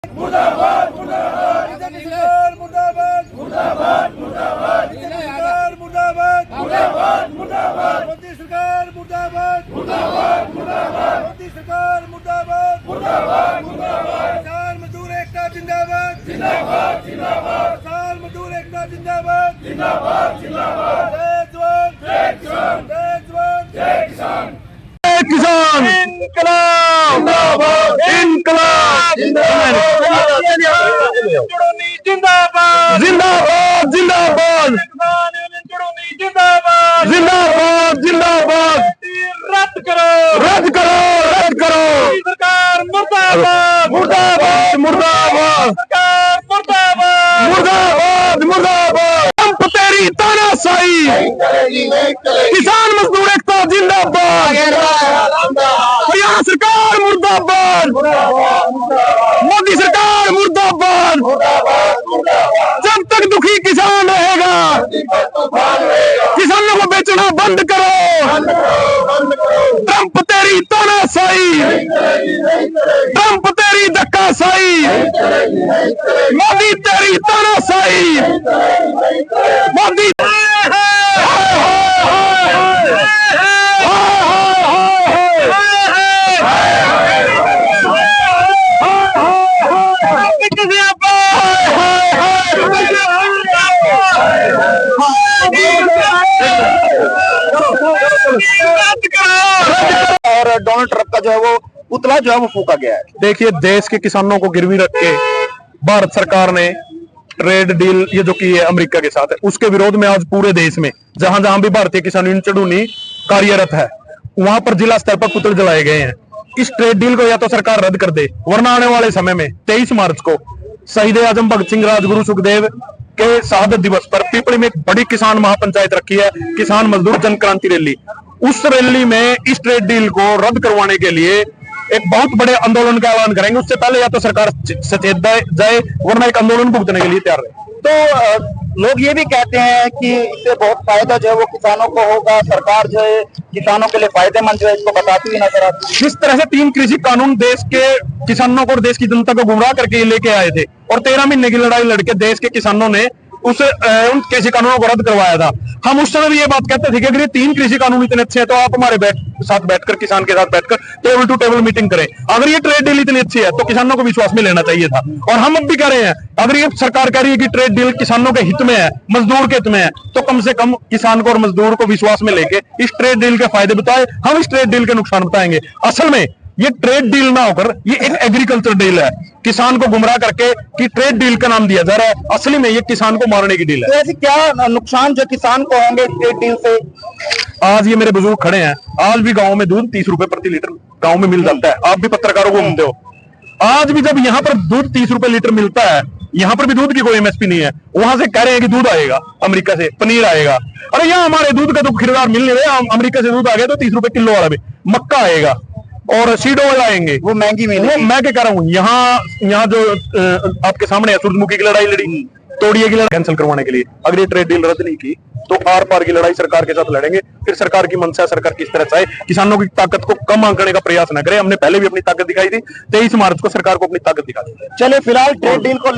मुर्दाबाद मुर्दाबाद बीजेपी सरकार मुर्दाबाद मुर्दाबाद मुर्दाबाद बीजेपी सरकार मुर्दाबाद मुर्दाबाद मुर्दाबाद मोदी सरकार मुर्दाबाद मुर्दाबाद मुर्दाबाद मोदी सरकार मुर्दाबाद मुर्दाबाद मुर्दाबाद किसान मजदूर एकता जिंदाबाद जिंदाबाद जिंदाबाद किसान मजदूर एकता जिंदाबाद जिंदाबाद जिंदाबाद जय जवान जय किसान जय जवान जय किसान किसान इनकलाब इनकलाब जिंदाबाद जिंदाबाद जिंदाबाद जिंदाबाद जिंदाबाद रद्द करो रद्द करो रद्द करो सरकार मुर्दाबाद मुर्दाबाद मुर्दाबाद सरकार मुर्दाबाद मुर्दाबाद मुर्दाबाद ट्रंप तेरी तानाशाही किसान मजदूर एकता जिंदाबाद हरियाणा सरकार मुर्दाबाद मोदी सरकार मुर्दाबाद जब तक दुखी किसान रहेगा किसानों को बेचना बंद करो ट्रंप तेरी तानाशाही ट्रंप तेरी धक्काशाही मोदी तेरी तानाशाही मोदी और डोनाल्ड ट्रंप का जो है वो पुतला जो है वो फूका गया है। देखिए, देश के किसानों को गिरवी रख के भारत सरकार ने ट्रेड डील ये जो की है अमेरिका के साथ है, उसके विरोध में आज पूरे देश में जहां जहां भी भारतीय किसान यूनियन चढ़ूनी कार्यरत है वहां पर जिला स्तर पर पुतले जलाए गए हैं। इस ट्रेड डील को या तो सरकार रद्द कर दे, वरना आने वाले समय में 23 मार्च को शहीद आजम भगत सिंह राजगुरु सुखदेव के शहादत दिवस पर पीपली में एक बड़ी किसान महापंचायत रखी है, किसान मजदूर जन क्रांति रैली। उस रैली में इस ट्रेड डील को रद्द करवाने के लिए एक बहुत बड़े आंदोलन का ऐलान करेंगे। उससे पहले या तो सरकार सचेत जाए, वरना एक आंदोलन भुगतने के लिए तैयार रहे। तो लोग ये भी कहते हैं कि इससे बहुत फायदा जो है वो किसानों को होगा, सरकार जो है किसानों के लिए फायदेमंद जो है इसको बताती हुई नजर आती है। जिस तरह से 3 कृषि कानून देश के किसानों को और देश की जनता को गुमराह करके लेके आए थे और 13 महीने की लड़ाई लड़के देश के किसानों ने उन कृषि कानूनों को रद्द करवाया था। हम उस समय भी ये बात कहते थे कि अगर ये 3 कृषि कानून इतने अच्छे हैं तो आप हमारे साथ बैठकर किसान के साथ बैठकर टेबल टू टेबल मीटिंग करें। अगर ये ट्रेड डील इतनी अच्छी है तो किसानों को विश्वास में लेना चाहिए था। और हम अब भी कह रहे हैं, अगर ये सरकार कह रही है कि ट्रेड डील किसानों के हित में है, मजदूर के हित में है, तो कम से कम किसान को और मजदूर को विश्वास में लेके इस ट्रेड डील के फायदे बताए, हम इस ट्रेड डील के नुकसान बताएंगे। असल में ये ट्रेड डील ना होकर ये एक एग्रीकल्चर डील है, किसान को गुमराह करके कि ट्रेड डील का नाम दिया जा रहा है, असली में ये किसान को मारने की डील है। तो ऐसे क्या नुकसान जो किसान को होंगे इस ट्रेड डील से? आज ये मेरे बुजुर्ग खड़े हैं, आज भी गांव में दूध 30 रुपए प्रति लीटर गांव में मिल जाता है। आप भी पत्रकारों को घूमते हो, आज भी जब यहाँ पर दूध 30 रुपए लीटर मिलता है, यहाँ पर भी दूध की कोई एमएसपी नहीं है, वहां से कह रहे हैं कि दूध आएगा अमेरिका से, पनीर आएगा। अरे यहाँ हमारे दूध का तो खरीदार मिल नहीं रहे, अमेरिका से दूध आ गया तो 30 रुपए किलो वाला भी, मक्का आएगा और सीड ऑयल आएंगे, वो महंगी मिले। मैं क्या कह रहा हूँ, यहाँ जो आपके सामने है, सूरजमुखी की लड़ाई लड़ी, तोड़िए की लड़ाई कैंसिल करवाने के लिए। अगर ये ट्रेड डील रद्द नहीं की तो आर पार की लड़ाई सरकार के साथ लड़ेंगे। फिर सरकार की मंशा, सरकार किस तरह चाहे किसानों की ताकत को कम आंकने का प्रयास न करे। हमने पहले भी अपनी ताकत दिखाई थी, 23 मार्च को सरकार को अपनी ताकत दिखा दी। चले फिलहाल ट्रेड डील को